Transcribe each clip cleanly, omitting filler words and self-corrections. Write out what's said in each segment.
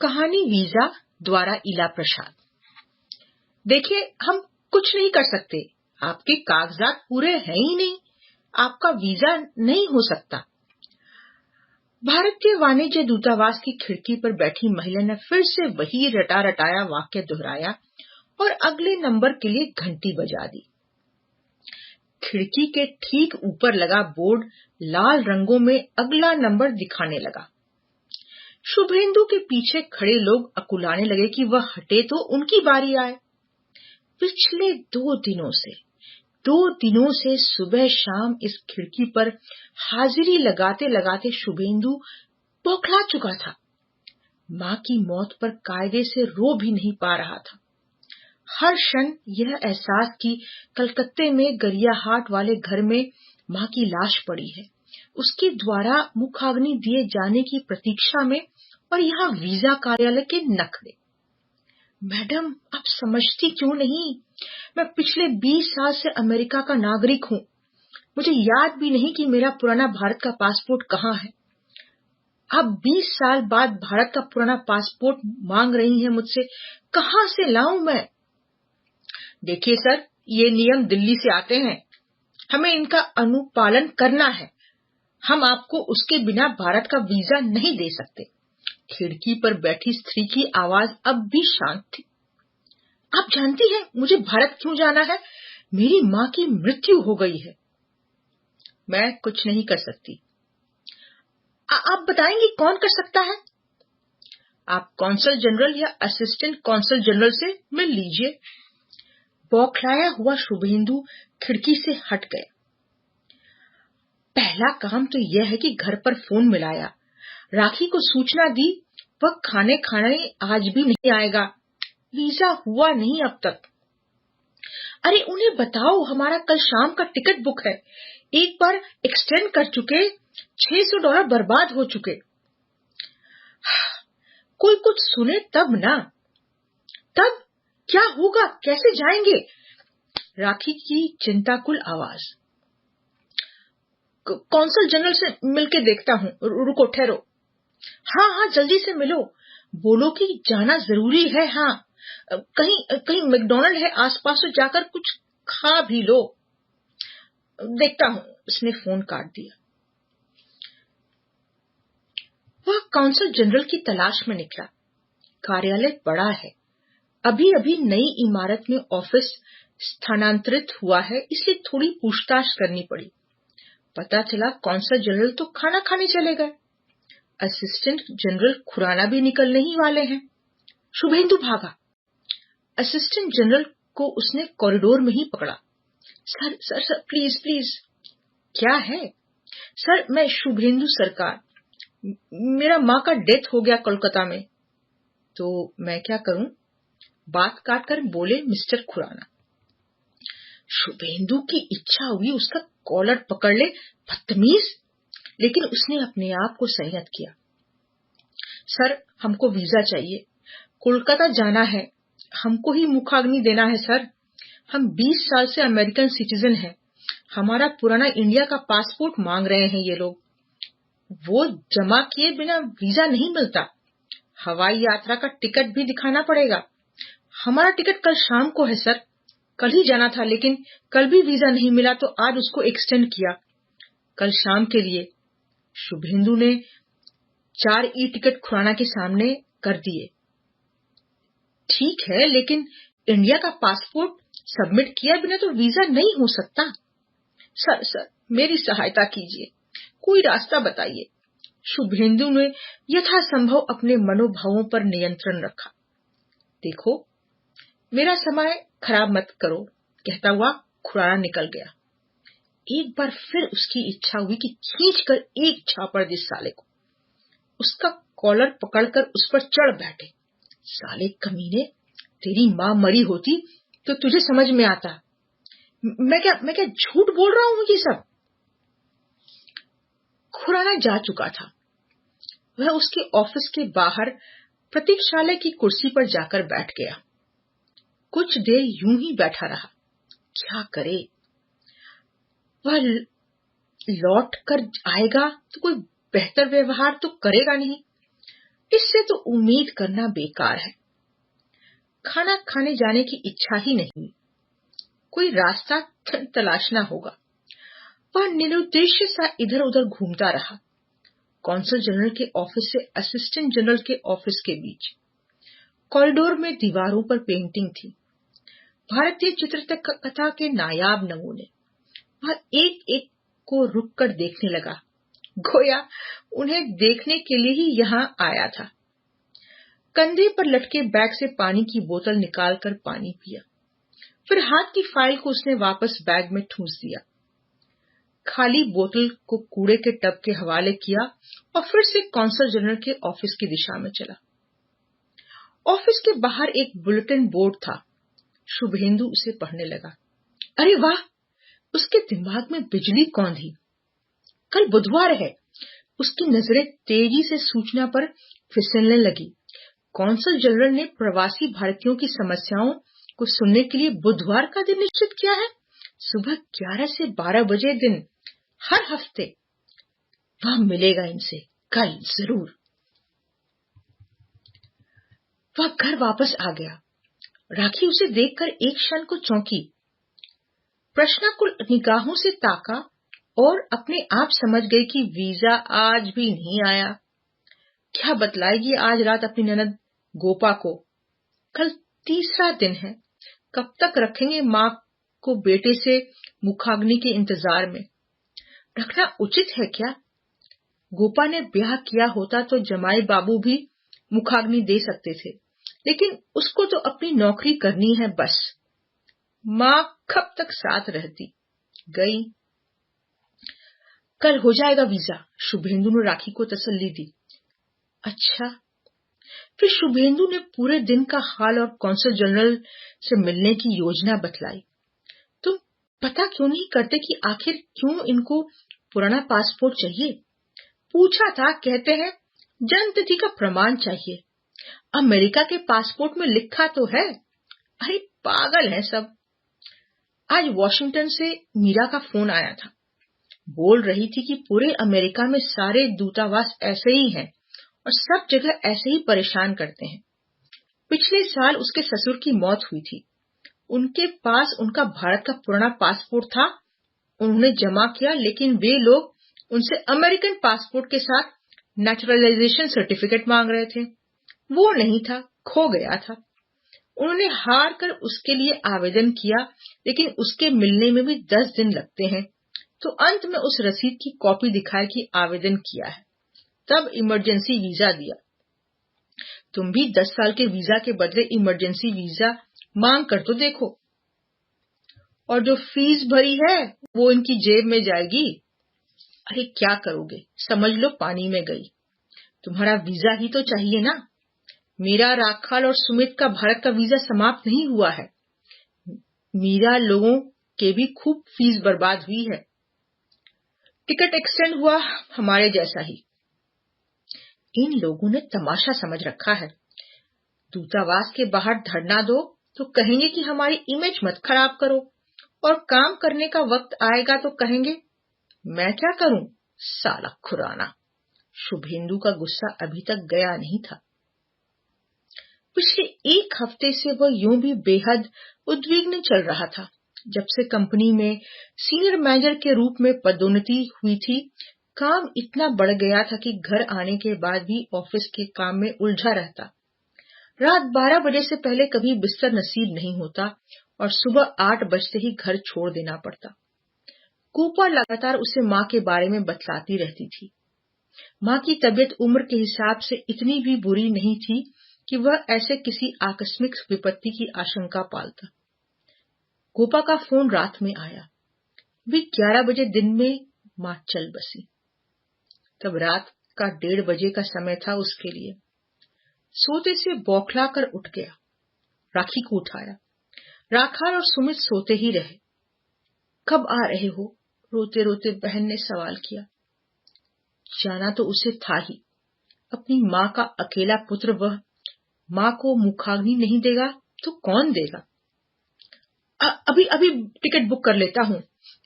कहानी वीजा द्वारा इला प्रसाद। देखिए, हम कुछ नहीं कर सकते, आपके कागजात पूरे हैं ही नहीं, आपका वीजा नहीं हो सकता। भारतीय वाणिज्य दूतावास की खिड़की पर बैठी महिला ने फिर से वही रटा रटाया वाक्य दोहराया और अगले नंबर के लिए घंटी बजा दी। खिड़की के ठीक ऊपर लगा बोर्ड लाल रंगों में अगला नंबर दिखाने लगा। शुभेंदु के पीछे खड़े लोग अकुलाने लगे कि वह हटे तो उनकी बारी आए। पिछले 2 दिनों से सुबह शाम इस खिड़की पर हाजिरी लगाते लगाते शुभेंदु बौखला चुका था। मां की मौत पर कायदे से रो भी नहीं पा रहा था। हर क्षण यह एहसास कि कलकत्ते में गरियाहाट वाले घर में मां की लाश पड़ी है, उसके द्वारा मुखाग्नि दिए जाने की प्रतीक्षा में, और यहाँ वीजा कार्यालय के नखरे। मैडम, आप समझती क्यों नहीं? मैं पिछले 20 साल से अमेरिका का नागरिक हूँ। मुझे याद भी नहीं कि मेरा पुराना भारत का पासपोर्ट कहाँ है। आप 20 साल बाद भारत का पुराना पासपोर्ट मांग रही हैं मुझसे, कहाँ से लाऊं मैं? देखिए सर, ये नियम दिल्ली से आते हैं, हमें इनका अनुपालन करना है। हम आपको उसके बिना भारत का वीजा नहीं दे सकते। खिड़की पर बैठी स्त्री की आवाज अब भी शांत थी। आप जानती हैं मुझे भारत क्यों जाना है? मेरी मां की मृत्यु हो गई है। मैं कुछ नहीं कर सकती। आप बताएंगी कौन कर सकता है? आप कौंसल जनरल या असिस्टेंट कौंसल जनरल से मिल लीजिए। बौखलाया हुआ शुभेंदु खिड़की से हट गया। पहला काम तो यह है कि घर पर फोन मिलाया, राखी को सूचना दी, वह खाने आज भी नहीं आएगा। वीजा हुआ नहीं अब तक। अरे उन्हें बताओ, हमारा कल शाम का टिकट बुक है। एक बार एक्सटेंड कर चुके, $600 बर्बाद हो चुके। कोई कुछ सुने तब ना। तब क्या होगा, कैसे जाएंगे? राखी की चिंताकुल आवाज। कौंसल जनरल से मिलके देखता हूँ, रुको ठहरो। हाँ, जल्दी से मिलो। बोलो कि जाना जरूरी है। हाँ, कहीं मैकडॉनल्ड है आसपास, तो जाकर कुछ खा भी लो। देखता हूँ। उसने फोन काट दिया। वह कौंसल जनरल की तलाश में निकला। कार्यालय बड़ा है, अभी अभी नई इमारत में ऑफिस स्थानांतरित हुआ है, इसलिए थोड़ी पूछताछ करनी पड़ी। पता चला कौंसल जनरल तो खाना खाने चले गए। असिस्टेंट जनरल खुराना भी निकलने ही वाले हैं। शुभेंदु भागा। असिस्टेंट जनरल को उसने कॉरिडोर में ही पकड़ा। Sir, please. क्या है? सर, मैं शुभेंदु सरकार, मेरा माँ का डेथ हो गया कोलकाता में। तो मैं क्या करूं? बात काटकर बोले मिस्टर खुराना। शुभेंदु की इच्छा हुई उसका कॉलर पकड़ ले, बदतमीज, लेकिन उसने अपने आप को संयत किया। सर, हमको वीजा चाहिए, कोलकाता जाना है, हमको ही मुखाग्नि देना है सर। हम 20 साल से अमेरिकन सिटीजन हैं, हमारा पुराना इंडिया का पासपोर्ट मांग रहे हैं ये लोग। वो जमा किए बिना वीजा नहीं मिलता, हवाई यात्रा का टिकट भी दिखाना पड़ेगा। हमारा टिकट कल शाम को है सर, कल ही जाना था, लेकिन कल भी वीजा नहीं मिला तो आज उसको एक्सटेंड किया कल शाम के लिए। शुभेंदु ने 4 ई टिकट खुराना के सामने कर दिए। ठीक है, लेकिन इंडिया का पासपोर्ट सबमिट किया बिना तो वीजा नहीं हो सकता। सर, मेरी सहायता कीजिए, कोई रास्ता बताइए। शुभेंदु ने यथासंभव अपने मनोभावों पर नियंत्रण रखा। देखो, मेरा समय खराब मत करो, कहता हुआ खुराना निकल गया। एक बार फिर उसकी इच्छा हुई कि खींचकर एक झापड़ दे साले को। उसका कॉलर पकड़कर उस पर चढ़ बैठे। साले कमीने, तेरी माँ मरी होती तो तुझे समझ में आता। मैं क्या झूठ बोल रहा हूँ ये सब? खुराना जा चुका था। वह उसके ऑफिस के बाहर प्रतीक्षालय की कुर्सी पर जाकर बैठ गया। कुछ देर यूं ही बैठा रहा। क्या करे? वह लौट कर आएगा तो कोई बेहतर व्यवहार तो करेगा नहीं। इससे तो उम्मीद करना बेकार है। खाना खाने जाने की इच्छा ही नहीं हुई। कोई रास्ता तलाशना होगा। वह निरुद्देश्य सा इधर उधर घूमता रहा, कौंसल जनरल के ऑफिस से असिस्टेंट जनरल के ऑफिस के बीच। कॉरिडोर में दीवारों पर पेंटिंग थी, भारतीय चित्रकथा के नायाब नमूने। वह एक एक को रुककर देखने लगा, गोया उन्हें देखने के लिए ही यहाँ आया था। कंधे पर लटके बैग से पानी की बोतल निकालकर पानी पिया, फिर हाथ की फाइल को उसने वापस बैग में ठूंस दिया। खाली बोतल को कूड़े के टब के हवाले किया और फिर से कौंसल जनरल के ऑफिस की दिशा में चला। ऑफिस के बाहर एक बुलेटिन बोर्ड था। शुभेंदु उसे पढ़ने लगा। अरे वाह, उसके दिमाग में बिजली कौन दी। कल बुधवार है। उसकी नजरें तेजी से सूचना पर फिसलने लगी। कौंसल जनरल ने प्रवासी भारतीयों की समस्याओं को सुनने के लिए बुधवार का दिन निश्चित किया है, सुबह 11 से 12 बजे दिन, हर हफ्ते। वह मिलेगा इनसे कल जरूर। वह घर वापस आ गया। राखी उसे देखकर एक क्षण को चौंकी, प्रश्नाकुल निगाहों से ताका और अपने आप समझ गई कि वीजा आज भी नहीं आया। क्या बतलाएगी आज रात अपनी ननद गोपा को। कल तीसरा दिन है, कब तक रखेंगे माँ को बेटे से मुखाग्नि के इंतजार में। रखना उचित है क्या? गोपा ने ब्याह किया होता तो जमाई बाबू भी मुखाग्नि दे सकते थे, लेकिन उसको तो अपनी नौकरी करनी है बस। माँ कब तक साथ रहती। गई। कल हो जाएगा वीजा, शुभेंदु ने राखी को तसल्ली दी। अच्छा। फिर शुभेंदु ने पूरे दिन का हाल और कौंसल जनरल से मिलने की योजना बतलाई। तुम पता क्यों नहीं करते कि आखिर क्यों इनको पुराना पासपोर्ट चाहिए? पूछा था, कहते हैं जन्म तिथि का प्रमाण चाहिए। अमेरिका के पासपोर्ट में लिखा तो है। अरे पागल है सब। आज वॉशिंगटन से मीरा का फोन आया था। बोल रही थी कि पूरे अमेरिका में सारे दूतावास ऐसे ही हैं और सब जगह ऐसे ही परेशान करते हैं। पिछले साल उसके ससुर की मौत हुई थी। उनके पास उनका भारत का पुराना पासपोर्ट था, उन्होंने जमा किया, लेकिन वे लोग उनसे अमेरिकन पासपोर्ट के साथ नेचुरलाइजेशन सर्टिफिकेट मांग रहे थे। वो नहीं था, खो गया था। उन्होंने हार कर उसके लिए आवेदन किया, लेकिन उसके मिलने में भी 10 दिन लगते हैं। तो अंत में उस रसीद की कॉपी दिखाए कि आवेदन किया है, तब इमरजेंसी वीजा दिया। तुम भी 10 साल के वीजा के बदले इमरजेंसी वीजा मांग कर तो देखो। और जो फीस भरी है वो इनकी जेब में जाएगी। अरे क्या करोगे, समझ लो पानी में गई। तुम्हारा वीजा ही तो चाहिए ना। मीरा, राखाल और सुमित का भारत का वीजा समाप्त नहीं हुआ है। मीरा लोगों के भी खूब फीस बर्बाद हुई है। टिकट एक्सटेंड हुआ हमारे जैसा ही। इन लोगों ने तमाशा समझ रखा है। दूतावास के बाहर धरना दो तो कहेंगे कि हमारी इमेज मत खराब करो, और काम करने का वक्त आएगा तो कहेंगे मैं क्या करूं, साला खुराना। शुभेंदु का गुस्सा अभी तक गया नहीं था। पिछले एक हफ्ते से वह यूं भी बेहद उद्विग्न चल रहा था। जब से कंपनी में सीनियर मैनेजर के रूप में पदोन्नति हुई थी, काम इतना बढ़ गया था कि घर आने के बाद भी ऑफिस के काम में उलझा रहता। रात 12 बजे से पहले कभी बिस्तर नसीब नहीं होता और सुबह 8 बजते ही घर छोड़ देना पड़ता। गोपा लगातार उसे माँ के बारे में बतलाती रहती थी। माँ की तबीयत उम्र के हिसाब से इतनी भी बुरी नहीं थी कि वह ऐसे किसी आकस्मिक विपत्ति की आशंका पालता। गोपा का फोन रात में आया। भी 11 बजे दिन में माँ चल बसी। तब रात का 1:30 बजे का समय था उसके लिए। सोते से बौखला कर उठ गया, राखी को उठाया। राखाल और सुमित सोते ही रहे। कब आ रहे हो, रोते रोते बहन ने सवाल किया। जाना तो उसे था ही। अपनी माँ का अकेला पुत्र वह माँ को मुखाग्नि नहीं देगा तो कौन देगा। अभी अभी टिकट बुक कर लेता हूँ,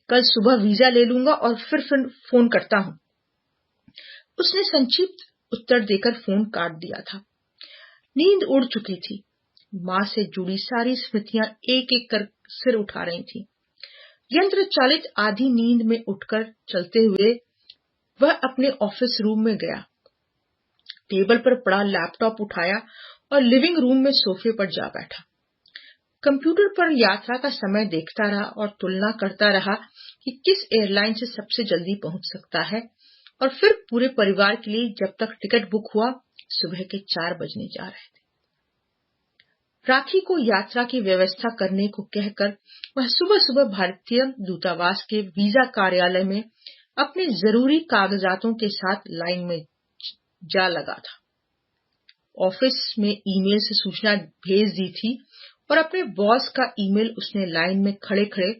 कल सुबह वीजा ले लूंगा और फिर फोन करता हूँ। उसने संक्षिप्त उत्तर देकर फोन काट दिया था। नींद उड़ चुकी थी। माँ से जुड़ी सारी स्मृतियां एक एक कर सिर उठा रही थीं। यंत्र चालित आधी नींद में उठकर चलते हुए वह अपने ऑफिस रूम में गया। टेबल पर पड़ा लैपटॉप उठाया और लिविंग रूम में सोफे पर जा बैठा। कंप्यूटर पर यात्रा का समय देखता रहा और तुलना करता रहा कि किस एयरलाइन से सबसे जल्दी पहुंच सकता है, और फिर पूरे परिवार के लिए जब तक टिकट बुक हुआ सुबह के 4 बजने जा रहे थे। राखी को यात्रा की व्यवस्था करने को कहकर वह सुबह सुबह भारतीय दूतावास के वीजा कार्यालय में अपने जरूरी कागजातों के साथ लाइन में जा लगा था। ऑफिस में ईमेल से सूचना भेज दी थी और अपने बॉस का ईमेल उसने लाइन में खड़े खड़े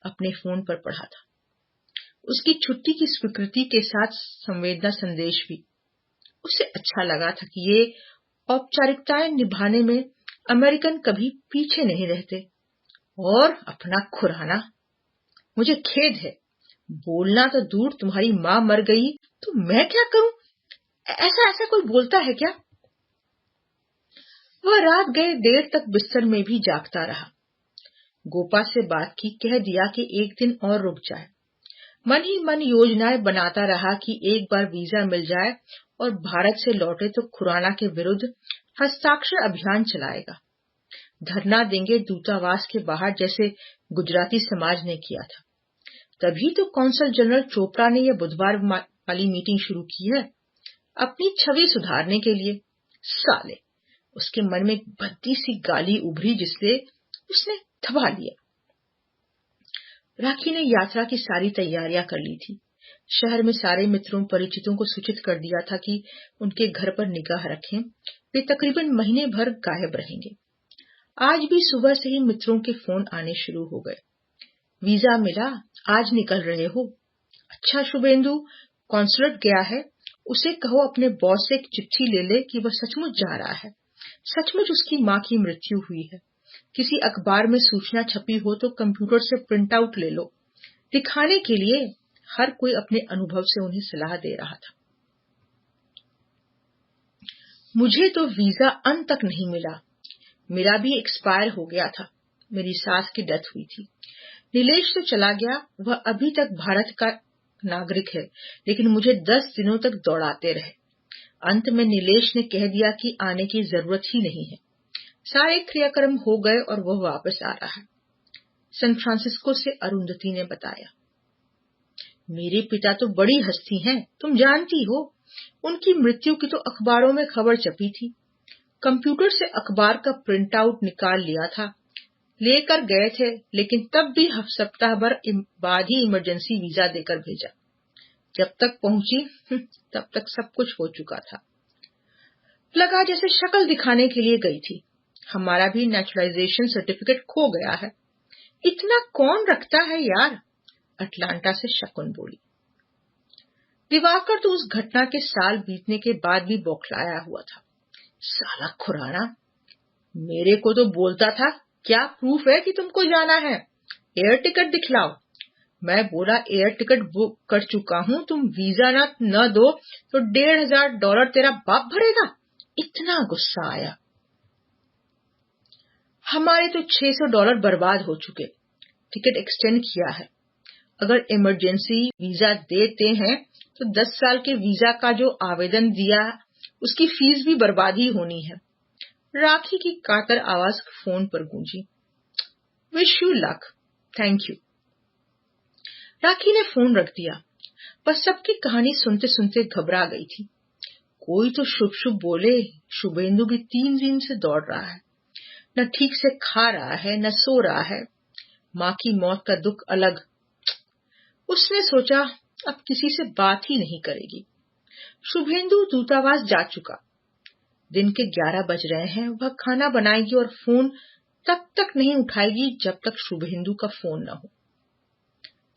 अपने फोन पर पढ़ा था। उसकी छुट्टी की स्वीकृति के साथ संवेदना संदेश भी। उसे अच्छा लगा था कि ये औपचारिकताएं निभाने में अमेरिकन कभी पीछे नहीं रहते। और अपना खुराना, मुझे खेद है, बोलना तो दूर, तुम्हारी माँ मर गई तो मैं क्या करूं? ऐसा ऐसा कोई बोलता है क्या? वह रात गए देर तक बिस्तर में भी जागता रहा। गोपा से बात की, कह दिया कि एक दिन और रुक जाए। मन ही मन योजनाएं बनाता रहा कि एक बार वीजा मिल जाए और भारत से लौटे तो खुराना के विरुद्ध हस्ताक्षर अभियान चलाएगा। धरना देंगे दूतावास के बाहर, जैसे गुजराती समाज ने किया था। तभी तो कौंसल जनरल चोपड़ा ने यह बुधवार वाली मीटिंग शुरू की है, अपनी छवि सुधारने के लिए। साले, उसके मन में भद्दी सी गाली उभरी जिससे उसने थमा लिया। राखी ने यात्रा की सारी तैयारियां कर ली थी। शहर में सारे मित्रों परिचितों को सूचित कर दिया था कि उनके घर पर निगाह रखें। वे तकरीबन महीने भर गायब रहेंगे। आज भी सुबह से ही मित्रों के फोन आने शुरू हो गए। वीजा मिला, आज निकल रहे हो? अच्छा शुभेंदु कॉन्सुलेट गया है, उसे कहो अपने बॉस से एक चिट्ठी ले ले कि वह सचमुच जा रहा है। सचमुच उसकी माँ की मृत्यु हुई है। किसी अखबार में सूचना छपी हो तो कंप्यूटर से प्रिंट आउट ले लो, दिखाने के लिए। हर कोई अपने अनुभव से उन्हें सलाह दे रहा था। मुझे तो वीजा अंत तक नहीं मिला। मेरा भी एक्सपायर हो गया था। मेरी सास की डेथ हुई थी। नीलेश तो चला गया, वह अभी तक भारत का नागरिक है, लेकिन मुझे 10 दिनों तक दौड़ाते रहे। अंत में नीलेश ने कह दिया कि आने की जरूरत ही नहीं है। सारे क्रियाक्रम हो गए और वह वापस आ रहा है। सैन फ्रांसिस्को से अरुंधति ने बताया। मेरे पिता तो बड़ी हस्ती हैं, तुम जानती हो। उनकी मृत्यु की तो अखबारों में खबर छपी थी। कंप्यूटर से अखबार का प्रिंट आउट निकाल लिया था, लेकर गए थे, लेकिन तब भी सप्ताह भर बाद ही इमरजेंसी वीजा देकर भेजा। जब तक पहुंची तब तक सब कुछ हो चुका था। लगा जैसे शक्ल दिखाने के लिए गई थी। हमारा भी नेचुरलाइजेशन सर्टिफिकेट खो गया है। इतना कौन रखता है यार? अटलांटा से शकुन बोली। दिवाकर तो उस घटना के साल बीतने के बाद भी बौखलाया हुआ था। साला खुराना, मेरे को तो बोलता था क्या प्रूफ है कि तुमको जाना है, एयर टिकट दिखलाओ। मैं बोला एयर टिकट बुक कर चुका हूं, तुम वीजा न दो तो $1,500 तेरा बाप भरेगा। इतना गुस्सा आया। हमारे तो $600 बर्बाद हो चुके। टिकट एक्सटेंड किया है। अगर इमरजेंसी वीजा देते हैं तो 10 साल के वीजा का जो आवेदन दिया उसकी फीस भी बर्बाद ही होनी है। राखी की कातर आवाज फोन पर गूंजी। Wish you luck, thank you. Rakhi ने फोन रख दिया। बस सबकी कहानी सुनते सुनते घबरा गई थी। कोई तो शुभ शुभ बोले। शुभेंदु भी 3 दिन से दौड़ रहा है, न ठीक से खा रहा है न सो रहा है। माँ की मौत का दुख अलग। उसने सोचा अब किसी से बात ही नहीं करेगी। शुभेंदु दूतावास जा चुका। दिन के 11 बज रहे हैं। वह खाना बनाएगी और फोन तब तक नहीं उठाएगी जब तक शुभेंदु का फोन न हो।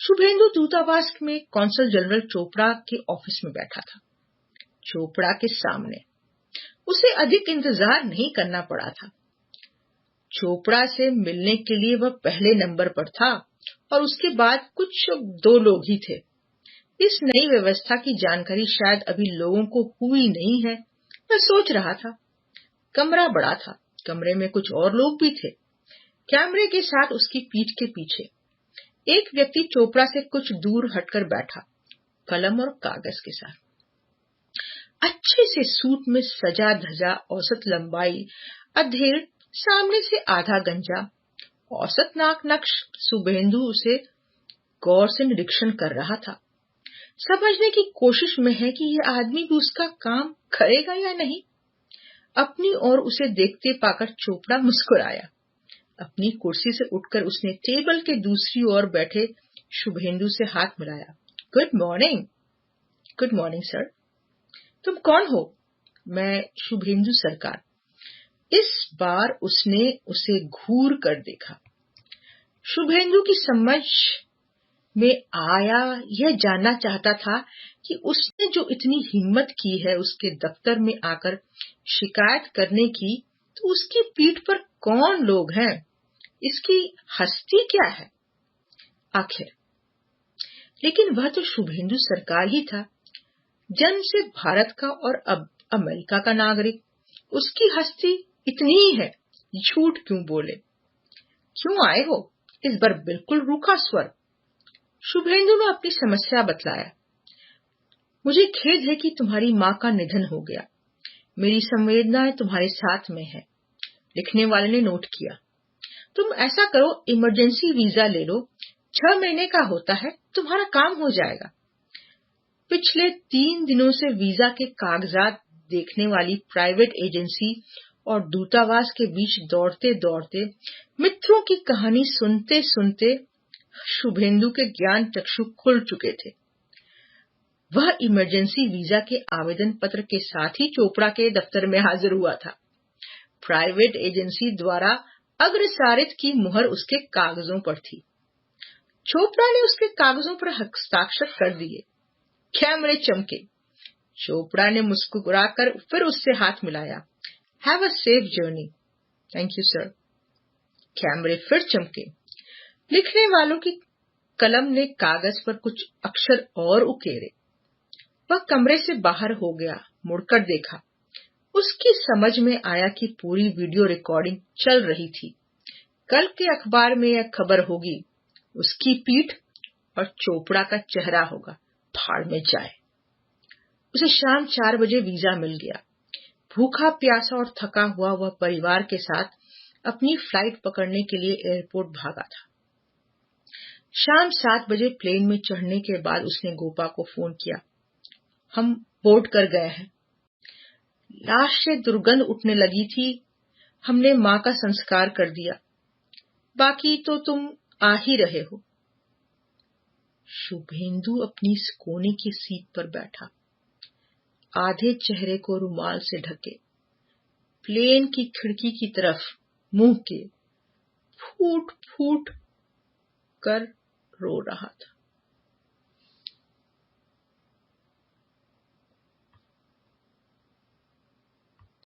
शुभेंदु दूतावास में कौंसल जनरल चोपड़ा के ऑफिस में बैठा था। चोपड़ा के सामने उसे अधिक इंतजार नहीं करना पड़ा था। चोपड़ा से मिलने के लिए वह पहले नंबर पर था और उसके बाद कुछ 2 लोग ही थे। इस नई व्यवस्था की जानकारी शायद अभी लोगों को हुई नहीं है। मैं सोच रहा था। कमरा बड़ा था। कमरे में कुछ और लोग भी थे। कैमरे के साथ उसकी पीठ के पीछे एक व्यक्ति चोपड़ा से कुछ दूर हटकर बैठा, कलम और कागज के साथ। अच्छे से सूट में सजा धजा, औसत लंबाई, अधेड़, सामने से आधा गंजा, औसत नाक नक्श। शुभेंदु उसे गौर से निरीक्षण कर रहा था, समझने की कोशिश में है कि यह आदमी भी उसका काम करेगा या नहीं। अपनी ओर उसे देखते पाकर चोपड़ा मुस्कुराया। अपनी कुर्सी से उठकर उसने टेबल के दूसरी ओर बैठे शुभेंदु से हाथ मिलाया। Good morning. Good morning sir. तुम कौन हो? मैं शुभेंदु सरकार। इस बार उसने उसे घूर कर देखा। शुभेंदु की समझ में आया, यह जानना चाहता था कि उसने जो इतनी हिम्मत की है उसके दफ्तर में आकर शिकायत करने की, तो उसकी पीठ पर कौन लोग हैं, इसकी हस्ती क्या है आखिर। लेकिन वह तो शुभेंदु सरकार ही था, जन्म से भारत का और अब अमेरिका का नागरिक। उसकी हस्ती इतनी ही है, झूठ क्यों बोले। क्यों आए हो? इस बार बिल्कुल रूखा स्वर। शुभेंदु ने अपनी समस्या बतलाया। मुझे खेद है कि तुम्हारी माँ का निधन हो गया। मेरी संवेदनाएं तुम्हारे साथ में है। लिखने वाले ने नोट किया। तुम ऐसा करो, इमरजेंसी वीजा ले लो, 6 महीने का होता है, तुम्हारा काम हो जाएगा। पिछले 3 दिनों से वीजा के कागजात देखने वाली प्राइवेट एजेंसी और दूतावास के बीच दौड़ते दौड़ते, मित्रों की कहानी सुनते सुनते शुभेंदु के ज्ञान चक्षु खुल चुके थे। वह इमरजेंसी वीजा के आवेदन पत्र के साथ ही चोपड़ा के दफ्तर में हाजिर हुआ था। प्राइवेट एजेंसी द्वारा अग्रसारित की मुहर उसके कागजों पर थी। चोपड़ा ने उसके कागजों पर हस्ताक्षर कर दिए। कैमरे चमके। चोपड़ा ने मुस्कुराकर फिर उससे हाथ मिलाया। Have a safe journey. Thank you sir. कैमरे फिर चमके। लिखने वालों की कलम ने कागज पर कुछ अक्षर और उकेरे। वह कमरे से बाहर हो गया। मुड़कर देखा। उसकी समझ में आया कि पूरी वीडियो रिकॉर्डिंग चल रही थी। कल के अखबार में यह खबर होगी। उसकी पीठ और चोपड़ा का चेहरा होगा। फाड़ में जाए। उसे शाम 4 बजे वीजा मिल गया। भूखा प्यासा और थका हुआ वह परिवार के साथ अपनी फ्लाइट पकड़ने के लिए एयरपोर्ट भागा था। शाम 7 बजे प्लेन में चढ़ने के बाद उसने गोपा को फोन किया। हम बोर्ड कर गए हैं। लाश से दुर्गंध उठने लगी थी। हमने मां का संस्कार कर दिया। बाकी तो तुम आ ही रहे हो। शुभेंदु अपनी कोने की सीट पर बैठा, आधे चेहरे को रुमाल से ढके, प्लेन की खिड़की की तरफ मुंह के फूट फूट कर रो रहा था।